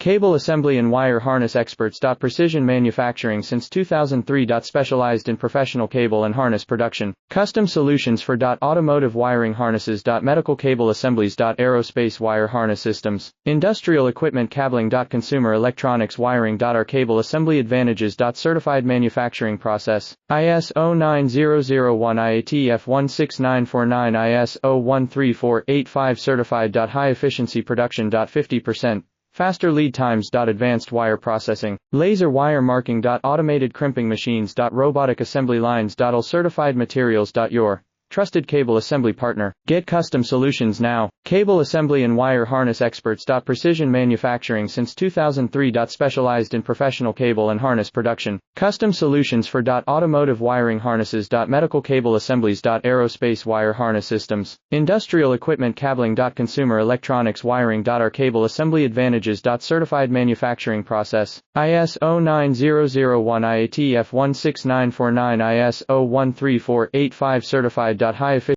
Cable assembly and wire harness experts. Precision manufacturing since 2003. Specialized in professional cable and harness production. Custom solutions for automotive wiring harnesses. Medical cable assemblies. Aerospace wire harness systems. Industrial equipment cabling. Consumer electronics wiring. Our cable assembly advantages. Certified manufacturing process. ISO 9001 IATF 16949 ISO 13485 certified. High efficiency production. 50%. Faster lead times. Advanced wire processing. Laser wire marking. Automated crimping machines. Robotic assembly lines. All certified materials. Your trusted cable assembly partner. Get custom solutions now. Cable assembly and wire harness experts. Precision manufacturing since 2003. Specialized in professional cable and harness production. Custom solutions for automotive wiring harnesses. Medical cable assemblies. Aerospace wire harness systems. Industrial equipment cabling. Consumer electronics wiring. Our cable assembly advantages. Certified manufacturing process. ISO 9001 IATF 16949 ISO 13485 certified. High efficiency